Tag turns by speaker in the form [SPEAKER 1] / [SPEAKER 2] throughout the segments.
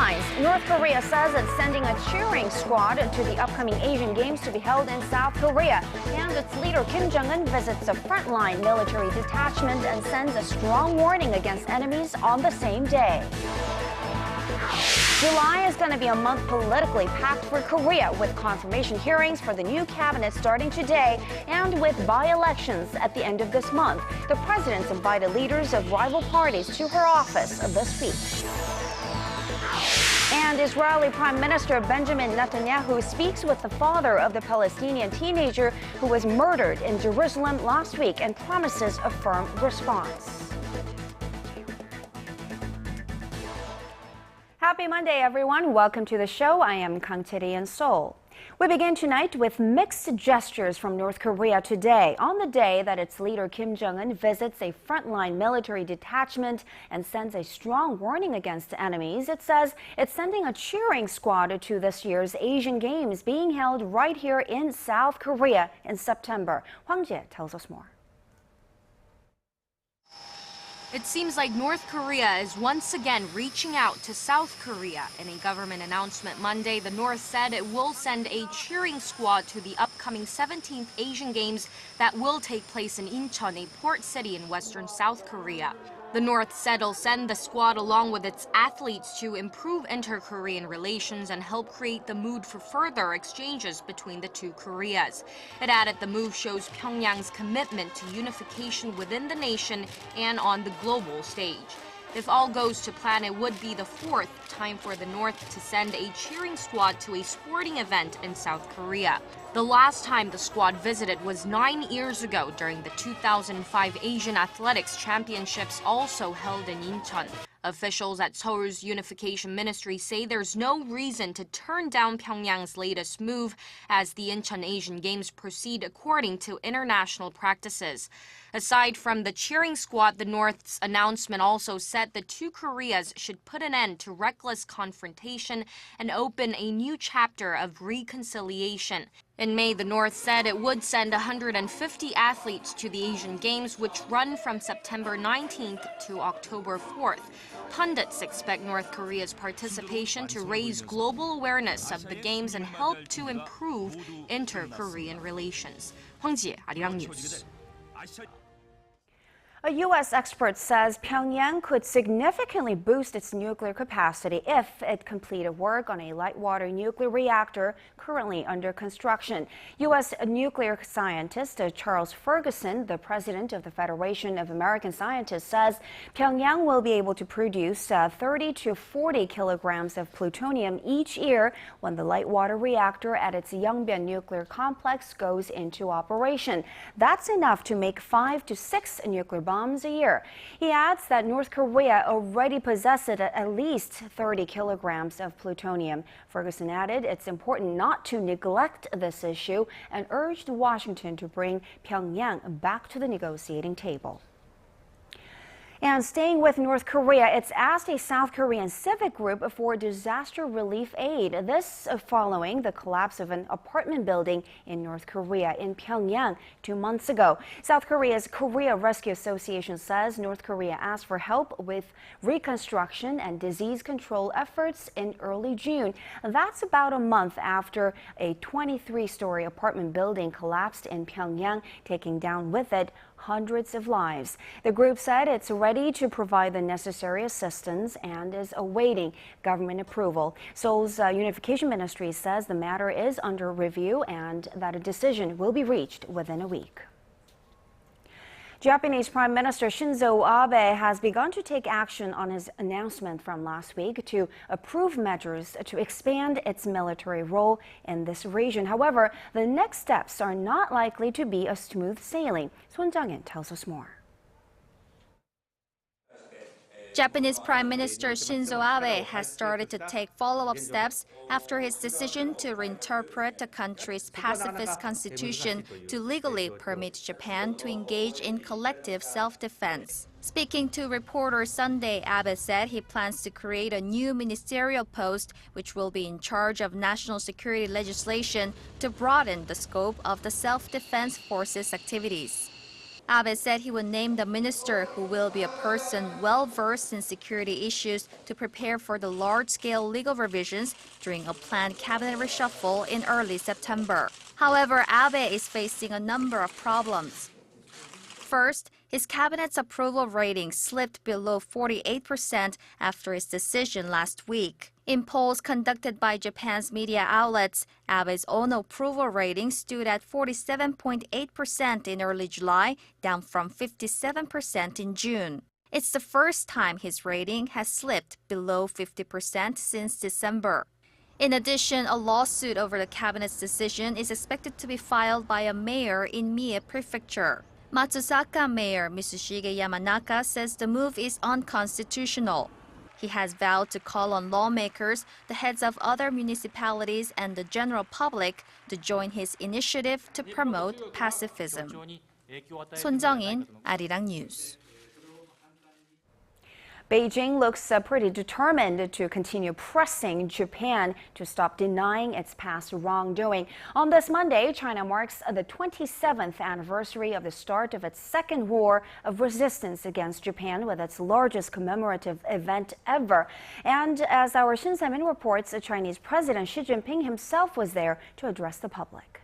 [SPEAKER 1] headlines. North Korea says it's sending a cheering squad to the upcoming Asian Games to be held in South Korea. And its leader Kim Jong-un visits a frontline military detachment and sends a strong warning against enemies on the same day. July is going to be a month politically packed for Korea, with confirmation hearings for the new cabinet starting today and with by-elections at the end of this month. The president's invited leaders of rival parties to her office this week. And Israeli Prime Minister Benjamin Netanyahu speaks with the father of the Palestinian teenager who was murdered in Jerusalem last week and promises a firm response. Happy Monday, everyone. Welcome to the show. I am Kang Tae-ri in Seoul. We begin tonight with mixed gestures from North Korea today, on the day that its leader Kim Jong-un visits a frontline military detachment and sends a strong warning against enemies. It says it's sending a cheering squad to this year's Asian Games being held right here in South Korea in September. Hwang Jie tells us more.
[SPEAKER 2] It seems like North Korea is once again reaching out to South Korea. In a government announcement Monday, the North said it will send a cheering squad to the upcoming 17th Asian Games that will take place in Incheon, a port city in western South Korea. The North said it'll send the squad along with its athletes to improve inter-Korean relations and help create the mood for further exchanges between the two Koreas. It added the move shows Pyongyang's commitment to unification within the nation and on the global stage. If all goes to plan, it would be the fourth time for the North to send a cheering squad to a sporting event in South Korea. The last time the squad visited was 9 years ago during the 2005 Asian Athletics Championships, also held in Incheon. Officials at Seoul's Unification Ministry say there's no reason to turn down Pyongyang's latest move as the Incheon Asian Games proceed according to international practices. Aside from the cheering squad, the North's announcement also said the two Koreas should put an end to reckless confrontation and open a new chapter of reconciliation. In May, the North said it would send 150 athletes to the Asian Games, which run from September 19th to October 4th. Pundits expect North Korea's participation to raise global awareness of the Games and help to improve inter-Korean relations. Hwang Ji-hye, ARIRANG News.
[SPEAKER 1] A U.S. expert says Pyongyang could significantly boost its nuclear capacity if it completed work on a light-water nuclear reactor currently under construction. U.S. nuclear scientist Charles Ferguson, the president of the Federation of American Scientists, says Pyongyang will be able to produce 30 to 40 kilograms of plutonium each year when the light-water reactor at its Yongbyon nuclear complex goes into operation. That's enough to make 5 to 6 nuclear bombs a year. He adds that North Korea already possesses at least 30 kilograms of plutonium. Ferguson added it's important not to neglect this issue and urged Washington to bring Pyongyang back to the negotiating table. And staying with North Korea, it's asked a South Korean civic group for disaster relief aid. This following the collapse of an apartment building in North Korea in Pyongyang 2 months ago. South Korea's Korea Rescue Association says North Korea asked for help with reconstruction and disease control efforts in early June. That's about a month after a 23-story apartment building collapsed in Pyongyang, taking down with it hundreds of lives. The group said it's ready to provide the necessary assistance and is awaiting government approval. Seoul's Unification Ministry says the matter is under review and that a decision will be reached within a week. Japanese Prime Minister Shinzo Abe has begun to take action on his announcement from last week to approve measures to expand its military role in this region. However, the next steps are not likely to be a smooth sailing. Son Jang-in tells us more.
[SPEAKER 3] Japanese Prime Minister Shinzo Abe has started to take follow-up steps after his decision to reinterpret the country's pacifist constitution to legally permit Japan to engage in collective self-defense. Speaking to reporters Sunday, Abe said he plans to create a new ministerial post which will be in charge of national security legislation to broaden the scope of the self-defense forces' activities. Abe said he would name the minister who will be a person well-versed in security issues to prepare for the large-scale legal revisions during a planned cabinet reshuffle in early September. However, Abe is facing a number of problems. First, his cabinet's approval rating slipped below 48% after his decision last week. In polls conducted by Japan's media outlets, Abe's own approval rating stood at 47.8% in early July, down from 57% in June. It's the first time his rating has slipped below 50% since December. In addition, a lawsuit over the cabinet's decision is expected to be filed by a mayor in Mie Prefecture. Matsusaka Mayor Mitsushige Yamanaka says the move is unconstitutional. He has vowed to call on lawmakers, the heads of other municipalities, and the general public to join his initiative to promote pacifism. Son Jung-in, ARIRANG News.
[SPEAKER 1] Beijing looks pretty determined to continue pressing Japan to stop denying its past wrongdoing. On this Monday, China marks the 27th anniversary of the start of its second war of resistance against Japan, with its largest commemorative event ever. And as our Shin Se-min reports, Chinese President Xi Jinping himself was there to address the public.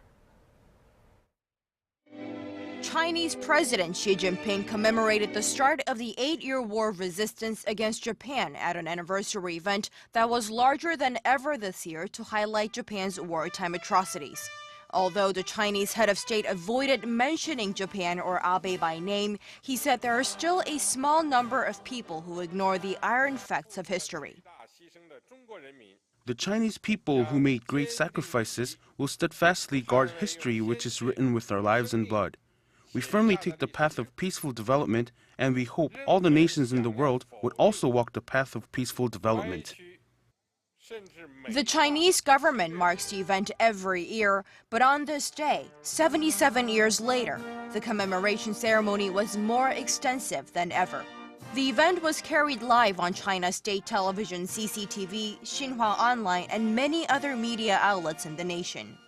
[SPEAKER 2] Chinese President Xi Jinping commemorated the start of the 8-year war of resistance against Japan at an anniversary event that was larger than ever this year to highlight Japan's wartime atrocities. Although the Chinese head of state avoided mentioning Japan or Abe by name, he said there are still a small number of people who ignore the iron facts of history.
[SPEAKER 4] The Chinese people who made great sacrifices will steadfastly guard history which is written with our lives and blood. We firmly take the path of peaceful development, and we hope all the nations in the world would also walk the path of peaceful development.
[SPEAKER 2] The Chinese government marks the event every year, but on this day, 77 years later, the commemoration ceremony was more extensive than ever. The event was carried live on China's state television CCTV, Xinhua Online, and many other media outlets in the nation.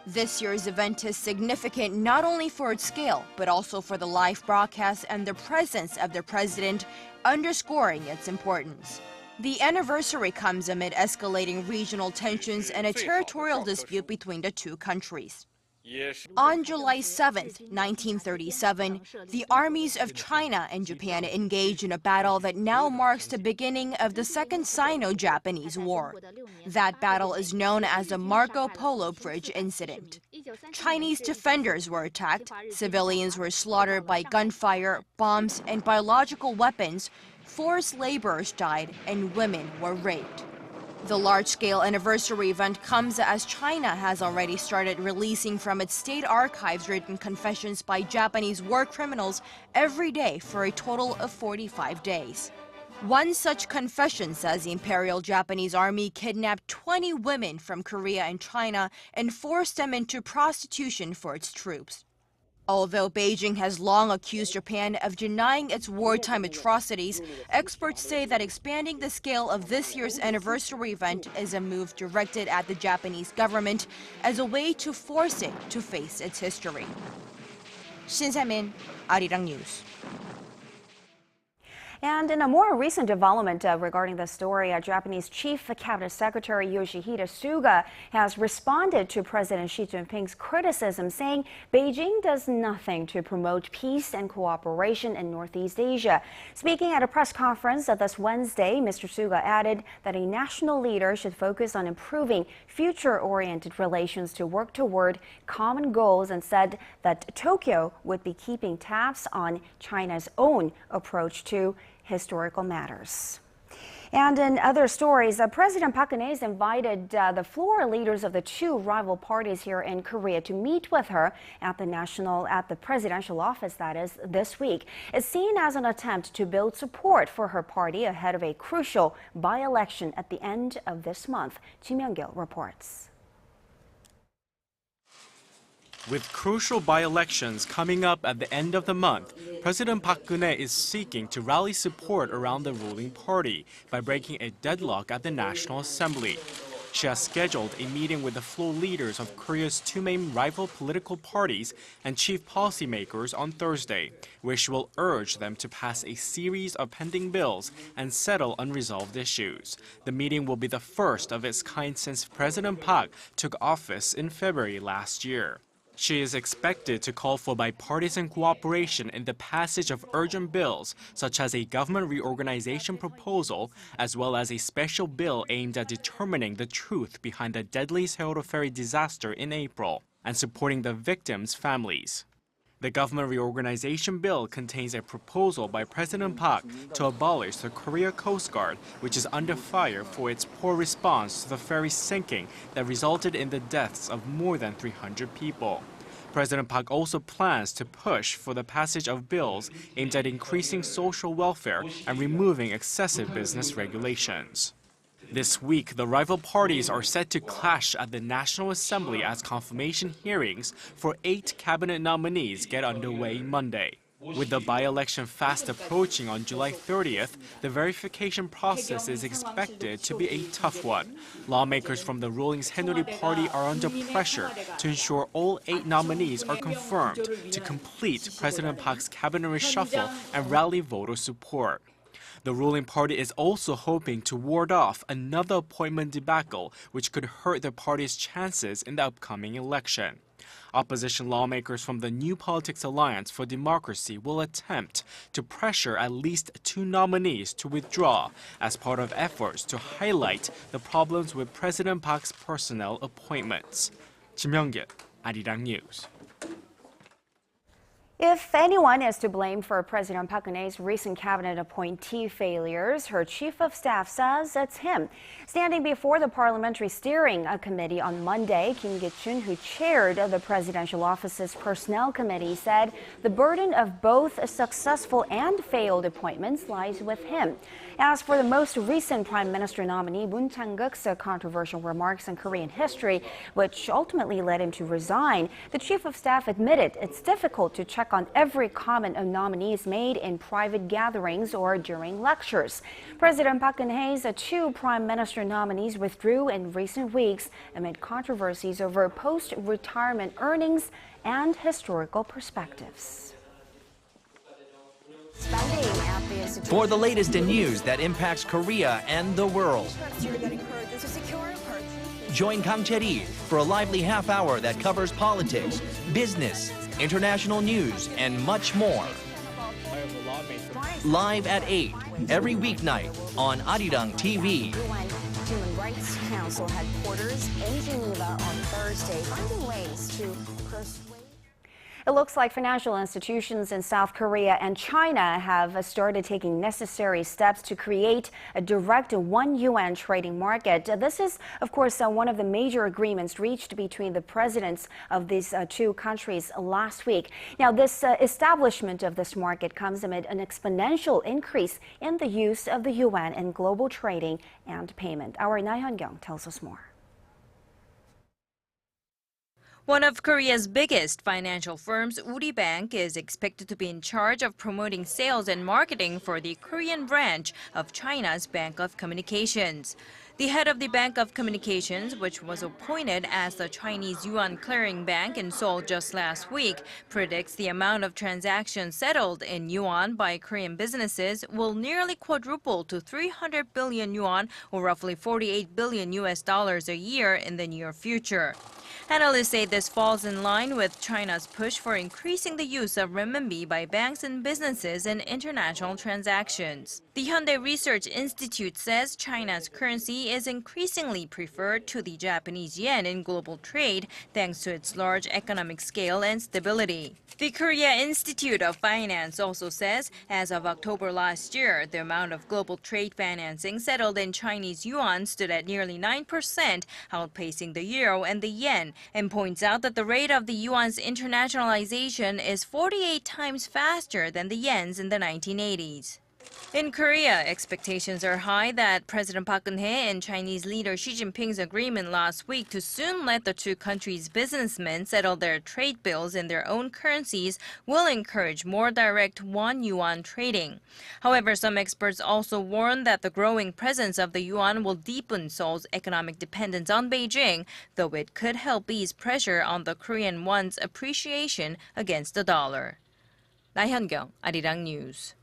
[SPEAKER 2] This year's event is significant not only for its scale, but also for the live broadcast and the presence of the president, underscoring its importance. The anniversary comes amid escalating regional tensions and a territorial dispute between the two countries. On July 7, 1937, the armies of China and Japan engaged in a battle that now marks the beginning of the Second Sino-Japanese War. That battle is known as the Marco Polo Bridge incident. Chinese defenders were attacked, civilians were slaughtered by gunfire, bombs, and biological weapons, forced laborers died, and women were raped. The large-scale anniversary event comes as China has already started releasing from its state archives written confessions by Japanese war criminals every day for a total of 45 days. One such confession says the Imperial Japanese Army kidnapped 20 women from Korea and China and forced them into prostitution for its troops. Although Beijing has long accused Japan of denying its wartime atrocities, experts say that expanding the scale of this year's anniversary event is a move directed at the Japanese government as a way to force it to face its history. Shin Se-min, ARIRANG News.
[SPEAKER 1] And in a more recent development regarding the story, Japanese Chief Cabinet Secretary Yoshihide Suga has responded to President Xi Jinping's criticism, saying Beijing does nothing to promote peace and cooperation in Northeast Asia. Speaking at a press conference this Wednesday, Mr. Suga added that a national leader should focus on improving future-oriented relations to work toward common goals, and said that Tokyo would be keeping tabs on China's own approach to historical matters. And in other stories, President Park Geunhye has invited the floor leaders of the two rival parties here in Korea to meet with her at the presidential office, that is, this week. It's seen as an attempt to build support for her party ahead of a crucial by-election at the end of this month. Ji Myung-gil reports.
[SPEAKER 5] With crucial by-elections coming up at the end of the month, President Park Geunhye is seeking to rally support around the ruling party by breaking a deadlock at the National Assembly. She has scheduled a meeting with the floor leaders of Korea's two main rival political parties and chief policymakers on Thursday, where she will urge them to pass a series of pending bills and settle unresolved issues. The meeting will be the first of its kind since President Park took office in February last year. She is expected to call for bipartisan cooperation in the passage of urgent bills, such as a government reorganization proposal, as well as a special bill aimed at determining the truth behind the deadly Seoul ferry disaster in April, and supporting the victims' families. The government reorganization bill contains a proposal by President Park to abolish the Korea Coast Guard, which is under fire for its poor response to the ferry sinking that resulted in the deaths of more than 300 people. President Park also plans to push for the passage of bills aimed at increasing social welfare and removing excessive business regulations. This week, the rival parties are set to clash at the National Assembly as confirmation hearings for 8 cabinet nominees get underway Monday. With the by-election fast approaching on July 30th, the verification process is expected to be a tough one. Lawmakers from the ruling Saenuri Party are under pressure to ensure all 8 nominees are confirmed to complete President Park's cabinet reshuffle and rally voter support. The ruling party is also hoping to ward off another appointment debacle, which could hurt the party's chances in the upcoming election. Opposition lawmakers from the New Politics Alliance for Democracy will attempt to pressure at least 2 nominees to withdraw as part of efforts to highlight the problems with President Park's personnel appointments. Kim Jong-un, ARIRANG News.
[SPEAKER 1] If anyone is to blame for President Park Geunhye's recent cabinet appointee failures, her chief of staff says it's him. Standing before the Parliamentary Steering Committee on Monday, Kim Jong-un, who chaired the presidential office's personnel committee, said the burden of both successful and failed appointments lies with him. As for the most recent prime minister nominee, Moon Chang-guk's controversial remarks on Korean history, which ultimately led him to resign, the chief of staff admitted it's difficult to check on every comment a nominee is made in private gatherings or during lectures. President Park Geunhye's 2 prime minister nominees withdrew in recent weeks amid controversies over post-retirement earnings and historical perspectives.
[SPEAKER 6] For the latest in news that impacts Korea and the world, join Kang Chae-ri for a lively half hour that covers politics, business, international news, and much more. Live at 8 every weeknight on ARIRANG TV.
[SPEAKER 7] Human Rights Council headquarters in Geneva on Thursday, finding ways to persuade.
[SPEAKER 1] It looks like financial institutions in South Korea and China have started taking necessary steps to create a direct yuan trading market. This is, of course, one of the major agreements reached between the presidents of these 2 countries last week. Now, this establishment of this market comes amid an exponential increase in the use of the yuan in global trading and payment. Our Na Hyun-kyung tells us more.
[SPEAKER 3] One of Korea's biggest financial firms, Uri Bank, is expected to be in charge of promoting sales and marketing for the Korean branch of China's Bank of Communications. The head of the Bank of Communications, which was appointed as the Chinese yuan clearing bank in Seoul just last week, predicts the amount of transactions settled in yuan by Korean businesses will nearly quadruple to 300 billion yuan, or roughly $48 billion a year in the near future. Analysts say this falls in line with China's push for increasing the use of renminbi by banks and businesses in international transactions. The Hyundai Research Institute says China's currency is increasingly preferred to the Japanese yen in global trade thanks to its large economic scale and stability. The Korea Institute of Finance also says as of October last year, the amount of global trade financing settled in Chinese yuan stood at nearly 9%, outpacing the euro and the yen, and points out that the rate of the yuan's internationalization is 48 times faster than the yen's in the 1980s.
[SPEAKER 8] In Korea, expectations are high that President Park Geunhye and Chinese leader Xi Jinping's agreement last week to soon let the two countries' businessmen settle their trade bills in their own currencies will encourage more direct won-yuan trading. However, some experts also warn that the growing presence of the yuan will deepen Seoul's economic dependence on Beijing, though it could help ease pressure on the Korean won's appreciation against the dollar. 나현경, 아리랑 뉴스.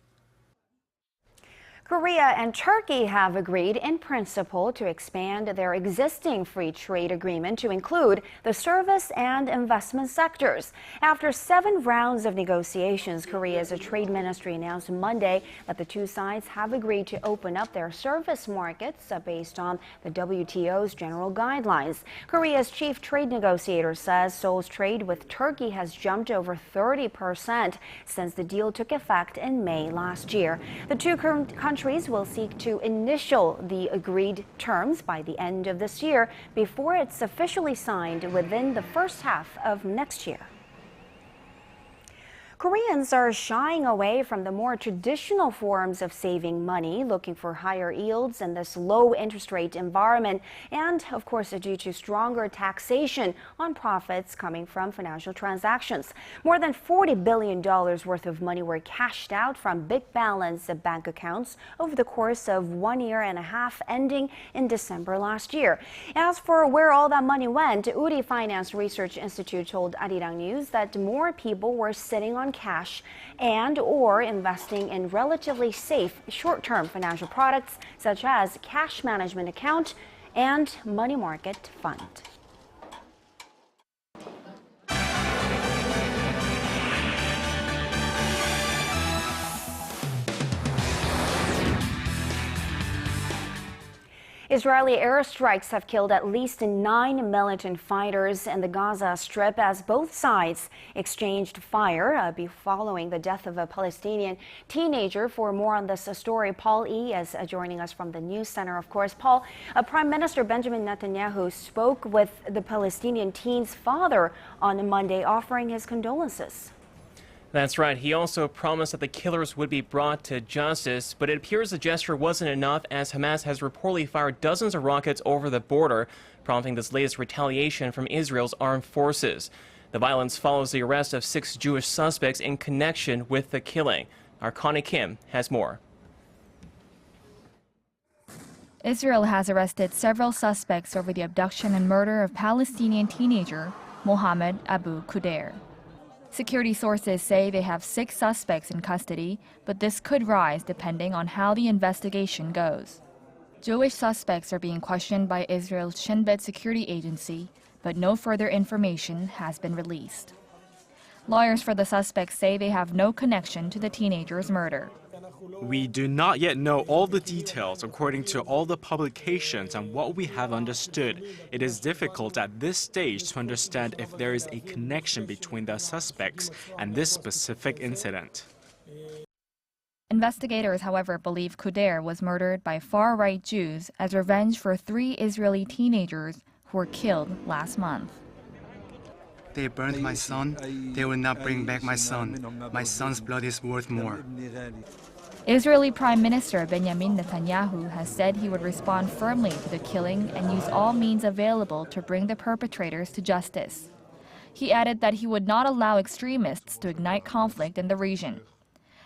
[SPEAKER 1] Korea and Turkey have agreed in principle to expand their existing free trade agreement to include the service and investment sectors. After 7 rounds of negotiations, Korea's trade ministry announced Monday that the two sides have agreed to open up their service markets based on the WTO's general guidelines. Korea's chief trade negotiator says Seoul's trade with Turkey has jumped over 30% since the deal took effect in May last year. The two countries will seek to initial the agreed terms by the end of this year before it's officially signed within the first half of next year. Koreans are shying away from the more traditional forms of saving money, looking for higher yields in this low interest rate environment, and of course due to stronger taxation on profits coming from financial transactions. More than $40 billion worth of money were cashed out from big balance bank accounts over the course of 1.5 years, ending in December last year. As for where all that money went, Uri Finance Research Institute told ARIRANG News that more people were sitting on cash and or investing in relatively safe short-term financial products such as cash management account and money market fund. Israeli airstrikes have killed at least 9 militant fighters in the Gaza Strip as both sides exchanged fire following the death of a Palestinian teenager. For more on this story, Paul E. is joining us from the News Center, of course. Paul, Prime Minister Benjamin Netanyahu spoke with the Palestinian teen's father on Monday, offering his condolences.
[SPEAKER 9] That's right. He also promised that the killers would be brought to justice, but it appears the gesture wasn't enough as Hamas has reportedly fired dozens of rockets over the border, prompting this latest retaliation from Israel's armed forces. The violence follows the arrest of 6 Jewish suspects in connection with the killing. Our Connie Kim has more.
[SPEAKER 10] Israel has arrested several suspects over the abduction and murder of Palestinian teenager Mohammed Abu Kudair. Security sources say they have 6 suspects in custody, but this could rise depending on how the investigation goes. Jewish suspects are being questioned by Israel's Shin Bet security agency, but no further information has been released. Lawyers for the suspects say they have no connection to the teenager's murder.
[SPEAKER 5] We do not yet know all the details according to all the publications and what we have understood. It is difficult at this stage to understand if there is a connection between the suspects and this specific incident.
[SPEAKER 10] Investigators, however, believe Kudair was murdered by far-right Jews as revenge for 3 Israeli teenagers who were killed last month.
[SPEAKER 11] They burned my son. They will not bring back my son. My son's blood is worth more.
[SPEAKER 10] Israeli Prime Minister Benjamin Netanyahu has said he would respond firmly to the killing and use all means available to bring the perpetrators to justice. He added that he would not allow extremists to ignite conflict in the region.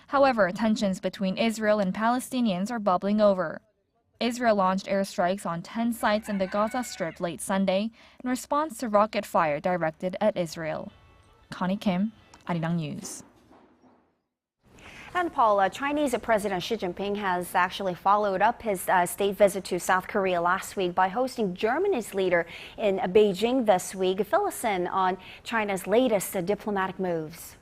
[SPEAKER 10] However, tensions between Israel and Palestinians are bubbling over. Israel launched airstrikes on 10 sites in the Gaza Strip late Sunday in response to rocket fire directed at Israel. Connie Kim, ARIRANG News.
[SPEAKER 1] And Paul, Chinese President Xi Jinping has actually followed up his state visit to South Korea last week by hosting Germany's leader in Beijing this week. Fill us in on China's latest diplomatic moves.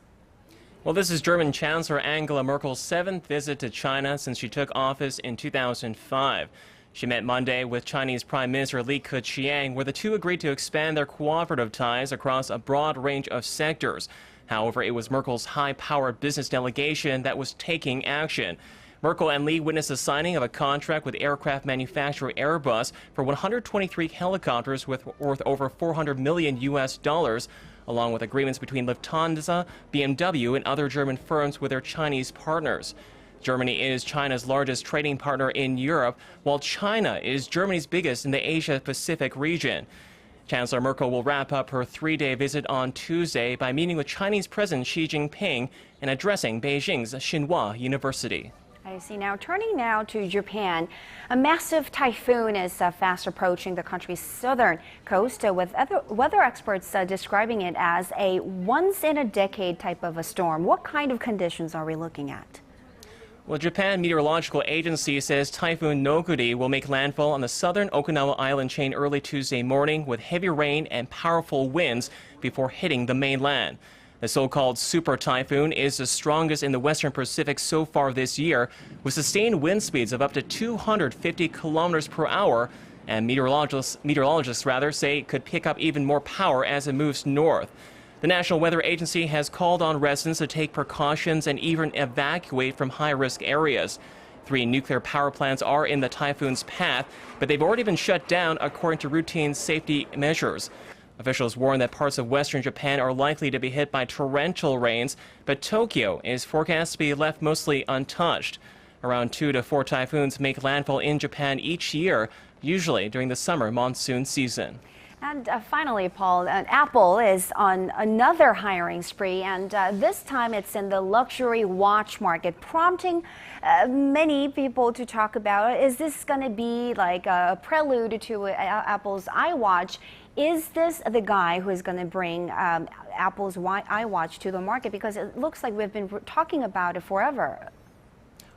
[SPEAKER 9] Well, this is German Chancellor Angela Merkel's 7th visit to China since she took office in 2005. She met Monday with Chinese Prime Minister Li Keqiang, where the two agreed to expand their cooperative ties across a broad range of sectors. However, it was Merkel's high-powered business delegation that was taking action. Merkel and Li witnessed the signing of a contract with aircraft manufacturer Airbus for 123 helicopters worth over $400 million, along with agreements between Lufthansa, BMW, and other German firms with their Chinese partners. Germany is China's largest trading partner in Europe, while China is Germany's biggest in the Asia-Pacific region. Chancellor Merkel will wrap up her 3-day visit on Tuesday by meeting with Chinese President Xi Jinping and addressing Beijing's Tsinghua University.
[SPEAKER 1] I see. Now, turning now to Japan, a massive typhoon is fast approaching the country's southern coast, with other weather experts describing it as a once-in-a-decade type of a storm. What kind of conditions are we looking at?
[SPEAKER 9] Well, Japan Meteorological Agency says Typhoon Noguri will make landfall on the southern Okinawa island chain early Tuesday morning with heavy rain and powerful winds before hitting the mainland. The so-called super typhoon is the strongest in the Western Pacific so far this year, with sustained wind speeds of up to 250 kilometers per hour, and meteorologists say it could pick up even more power as it moves north. The National Weather Agency has called on residents to take precautions and even evacuate from high-risk areas. 3 nuclear power plants are in the typhoon's path, but they've already been shut down according to routine safety measures. Officials warn that parts of western Japan are likely to be hit by torrential rains, but Tokyo is forecast to be left mostly untouched. Around 2 to 4 typhoons make landfall in Japan each year, usually during the summer monsoon season.
[SPEAKER 1] And finally, Paul, Apple is on another hiring spree, and this time it's in the luxury watch market, prompting many people to talk about, is this going to be like a prelude to Apple's iWatch? Is this the guy who is going to bring Apple's iWatch to the market? Because it looks like we've been talking about it forever.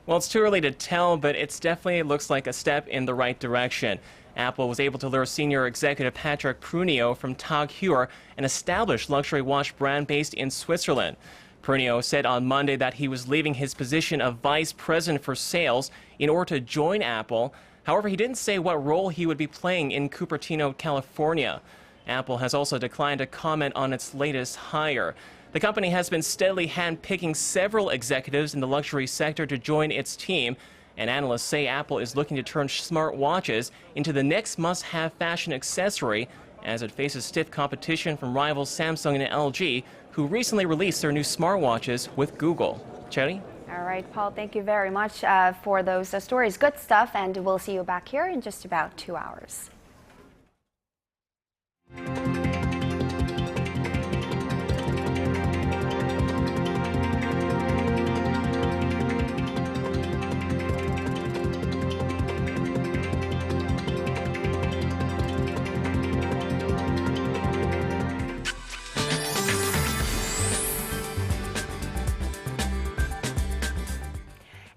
[SPEAKER 9] Well, it's too early to tell, but it definitely looks like a step in the right direction. Apple was able to lure senior executive Patrick Prunio from Tag Heuer, an established luxury watch brand based in Switzerland. Prunio said on Monday that he was leaving his position of vice president for sales in order to join Apple. However, he didn't say what role he would be playing in Cupertino, California. Apple has also declined to comment on its latest hire. The company has been steadily handpicking several executives in the luxury sector to join its team, and analysts say Apple is looking to turn smartwatches into the next must-have fashion accessory as it faces stiff competition from rivals Samsung and LG, who recently released their new smartwatches with Google. Cherry?
[SPEAKER 1] All right, Paul, thank you very much for those stories. Good stuff, and we'll see you back here in just about 2 hours.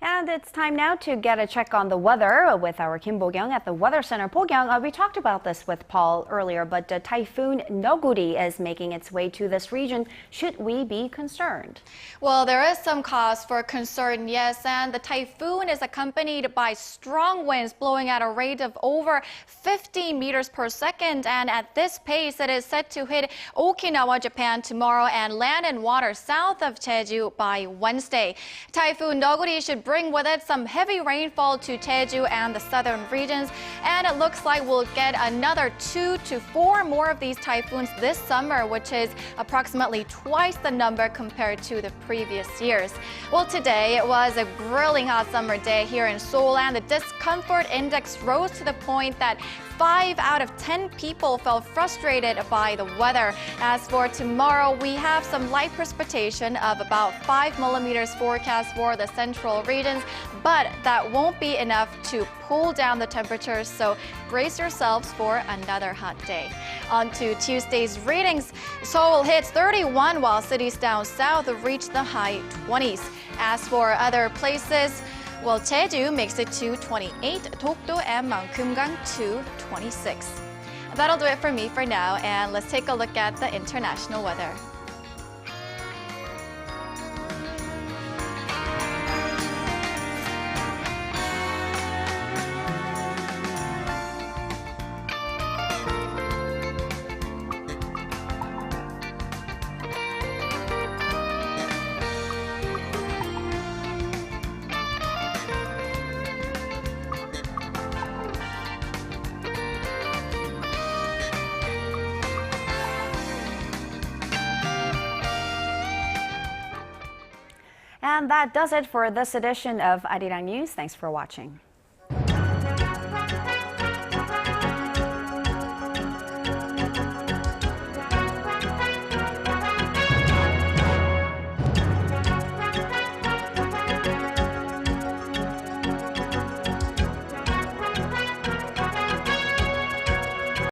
[SPEAKER 1] And it's time now to get a check on the weather with our Kim Bo-kyung at the Weather Center. Bo-kyung, we talked about this with Paul earlier, but Typhoon Noguri is making its way to this region. Should we be concerned?
[SPEAKER 12] Well, there is some cause for concern, yes, and the typhoon is accompanied by strong winds blowing at a rate of over 50 meters per second, and at this pace, it is set to hit Okinawa, Japan tomorrow and land in water south of Jeju by Wednesday. Typhoon Noguri should bring with it some heavy rainfall to Jeju and the southern regions, and it looks like we'll get another 2 to 4 more of these typhoons this summer, which is approximately twice the number compared to the previous years. Well, today it was a grilling hot summer day here in Seoul, and the discomfort index rose to the point that 5 out of 10 people felt frustrated by the weather. As for tomorrow, we have some light precipitation of about 5 millimeters forecast for the central regions, but that won't be enough to cool down the temperatures, so brace yourselves for another hot day. On to Tuesday's readings. Seoul hits 31 while cities down south reach the high 20s. As for other places, well, Jeju makes it to 28, Dokdo and Mount Kumgang to 26. That'll do it for me for now, and let's take a look at the international weather.
[SPEAKER 1] And that does it for this edition of ARIRANG News. Thanks for watching.